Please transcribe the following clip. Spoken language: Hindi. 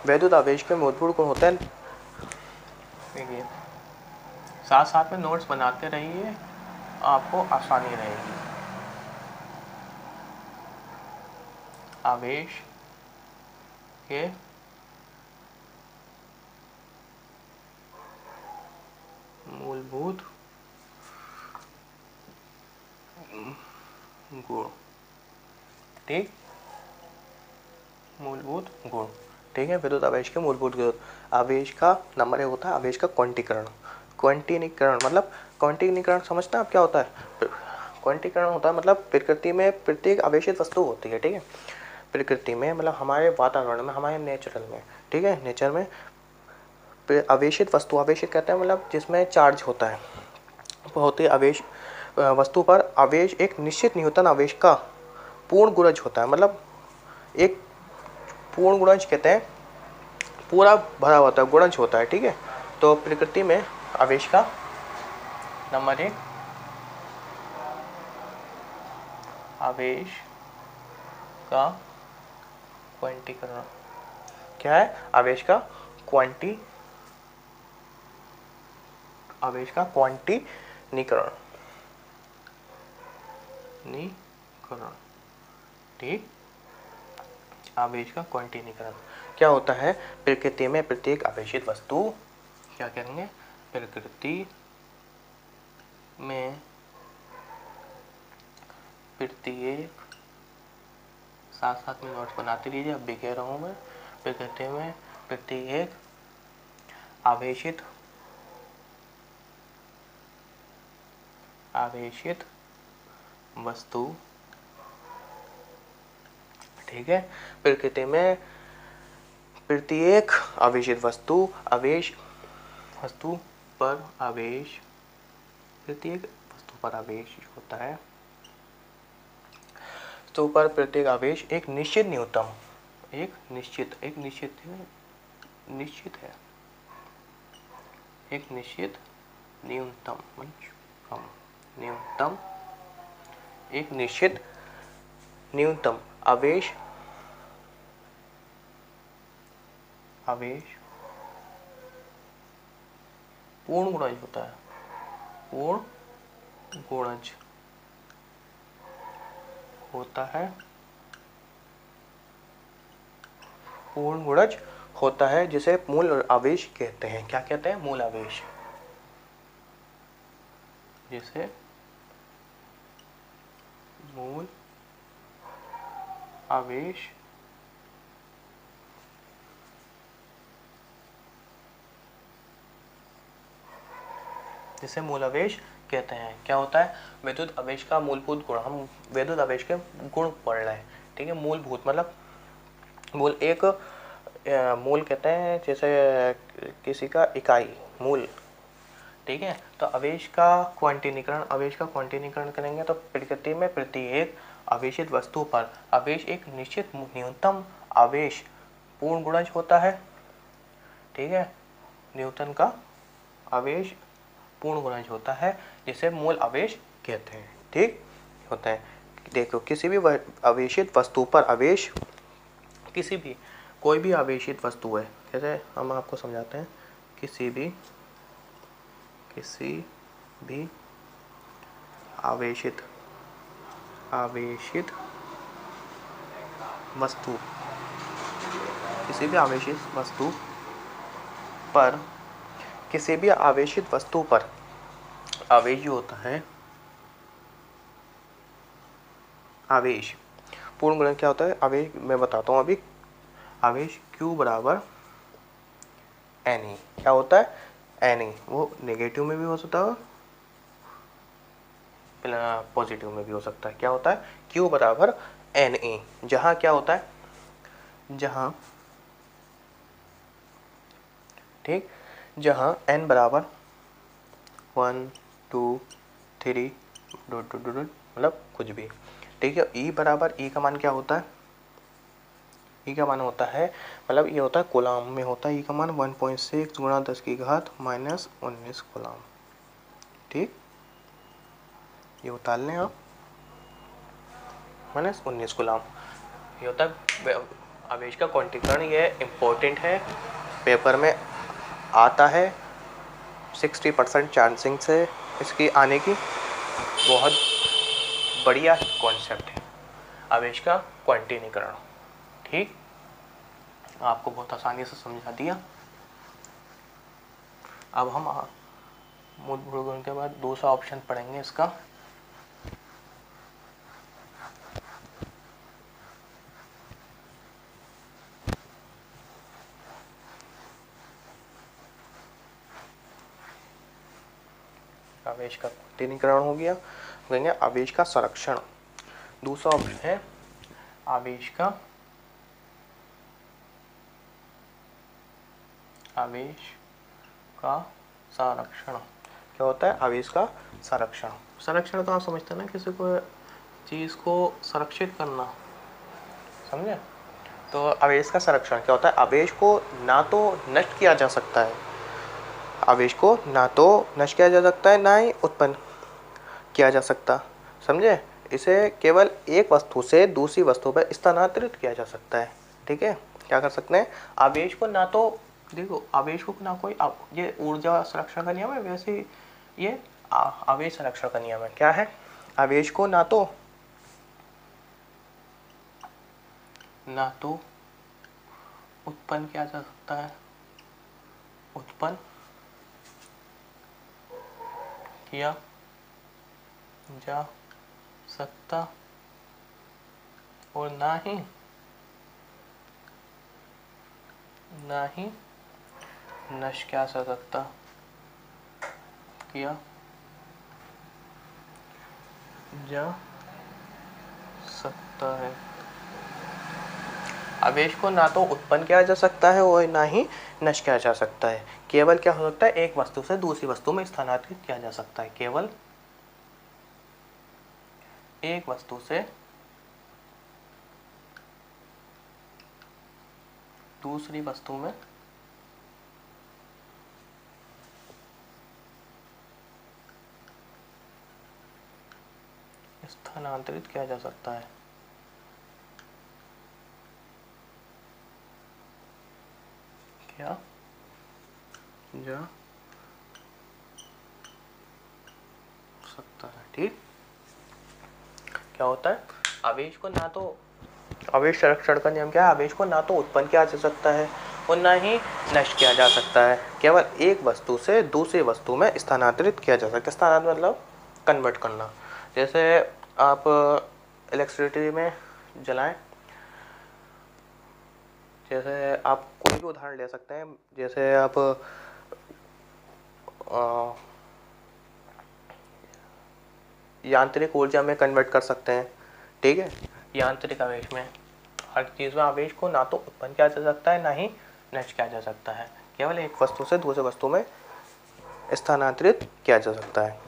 वैद्युत आवेश के मूलभूत गुण होते हैं। देखिए साथ साथ में नोट्स बनाते रहिए, आपको आसानी रहेगी। आवेश के मूलभूत गुण, ठीक, मूलभूत गुण, ठीक है। विद्युत आवेश के मूलभूत गुण। आवेश का नंबर एक होता है आवेश का क्वांटीकरण। क्वांटीकरण मतलब क्वांटीकरण समझते हैं आप क्या होता है? क्वांटीकरण होता है मतलब प्रकृति में प्रत्येक आवेशित वस्तु होती है, ठीक है। प्रकृति में मतलब हमारे वातावरण में, हमारे नेचुरल में, ठीक है, नेचर में आवेशित वस्तु, आवेशित कहते हैं मतलब जिसमें चार्ज होता है, होती है आवेश वस्तु पर आवेश एक निश्चित न्यूटन आवेश का पूर्ण गुणज होता है। मतलब एक पूर्ण गुणज कहते हैं, पूरा भरा होता है, गुणज होता है, ठीक है। तो प्रकृति में आवेश का नंबर एक आवेश का क्वांटीकरण क्या है? आवेश का क्वांटीकरण, ठीक। आवेश का क्वांटीकरण क्या होता है? प्रकृति में प्रत्येक आवेशित वस्तु, क्या कहेंगे? प्रकृति में प्रत्येक, साथ साथ में नोट्स बनाते लीजिए, अब भी कह रहा हूँ मैं। प्रकृति में प्रत्येक आवेशित वस्तु, ठीक है। प्रकृति में प्रत्येक आवेशित वस्तु, प्रत्येक वस्तु पर आवेश होता है, तो पर प्रत्येक आवेश एक निश्चित न्यूनतम, न्यूनतम आवेश पूर्ण गुणज होता है, पूर्ण गुणज होता है, जिसे मूल आवेश कहते हैं। क्या कहते हैं? मूल आवेश, जिसे मूल आवेश कहते हैं। क्या होता है? विद्युत आवेश का मूलभूत गुण। हम विद्युत आवेश के गुण पढ़ रहे हैं, ठीक है। मूलभूत मतलब मूल, एक मूल कहते हैं जैसे किसी का इकाई, मूल, ठीक है। तो आवेश का क्वांटीकरण करेंगे तो प्रकृति में प्रत्येक आवेशित वस्तु पर आवेश एक निश्चित न्यूनतम आवेश पूर्ण गुणज होता है, ठीक है। न्यूटन का आवेश पूर्ण गुणज होता है, जिसे मूल आवेश कहते हैं, ठीक होता है। देखो किसी भी आवेशित वस्तु पर आवेश, कोई भी आवेशित वस्तु है, जैसे हम आपको समझाते हैं, किसी भी आवेशित वस्तु, किसी भी आवेशित वस्तु पर आवेश जो होता है, आवेश पूर्ण गुणज क्या होता है? आवेश मैं बताता हूँ अभी। आवेश Q बराबर Ne, क्या होता है? Ne, वो नेगेटिव में भी हो सकता है, पॉजिटिव में भी हो सकता है। क्या होता है? Q बराबर Ne, जहाँ क्या होता है? जहाँ, ठीक, जहाँ n बराबर 1 2 3 मतलब कुछ भी, ठीक है। E बराबर, E का मान क्या होता है? E का मान होता है, मतलब ये होता है कूलाम में होता है। E का मान 1.6 गुणा 10 की घात -19 कूलाम, ठीक। ये उतार लें आप, -19 कूलाम, ये होता है आवेश का क्वांटीकरण ये इम्पोर्टेंट है, पेपर में आता है, 60% चांसिंग से इसकी आने की। बहुत बढ़िया कॉन्सेप्ट है आवेश का क्वांटीकरण। ठीक, आपको बहुत आसानी से समझा दिया। अब हम मूलभूत गुण के बाद दूसरा ऑप्शन पढ़ेंगे इसका। आवेश का क्वांटीकरण हो गया, कहेंगे आवेश का संरक्षण। दूसरा ऑप्शन है आवेश का संरक्षण। क्या होता है आवेश का संरक्षण? संरक्षण तो आप समझते हैं ना, किसी को चीज़ को संरक्षित करना, समझे? तो आवेश का संरक्षण क्या होता है? आवेश को ना तो नष्ट किया जा सकता है, आवेश को ना तो नष्ट किया जा सकता है, ना ही उत्पन्न किया जा सकता, समझे? इसे केवल एक वस्तु से दूसरी वस्तु पर स्थानांतरित किया जा सकता है। ठीक है, क्या कर सकते हैं? आवेश को ना तो, देखो आवेश को ना कोई, ये ऊर्जा संरक्षण का नियम है, वैसे ये आवेश संरक्षण का नियम है। क्या है? आवेश को ना तो उत्पन्न किया जा सकता है, उत्पन्न किया जा सकता, और ना ही नष्ट किया जा सकता, किया जा सकता है। आवेश को ना तो उत्पन्न किया जा सकता है और ना ही नष्ट किया जा सकता है। केवल क्या हो सकता है? एक वस्तु से दूसरी वस्तु में स्थानांतरित किया जा सकता है। केवल एक वस्तु से दूसरी वस्तु में स्थानांतरित किया जा सकता है। क्या जा सकता है। ठीक, क्या होता है? आवेश को ना तो, आवेश संरक्षण का नियम क्या है? आवेश को ना तो उत्पन्न किया जा सकता है और ना ही नष्ट किया जा सकता है। केवल एक वस्तु से दूसरी वस्तु में स्थानांतरित किया जा सकता है। स्थानांतरित मतलब कन्वर्ट करना। जैसे आप इलेक्ट्रिसिटी में जलाएं, जैसे आप कोई भी उदाहरण ले सकते हैं, जैसे आप यांत्रिक ऊर्जा में कन्वर्ट कर सकते हैं। ठीक है, यांत्रिक आवेश में, हर चीज़ में आवेश को ना तो उत्पन्न किया जा सकता है, ना ही नष्ट किया जा सकता है। केवल एक वस्तु से दूसरी वस्तु में स्थानांतरित किया जा सकता है।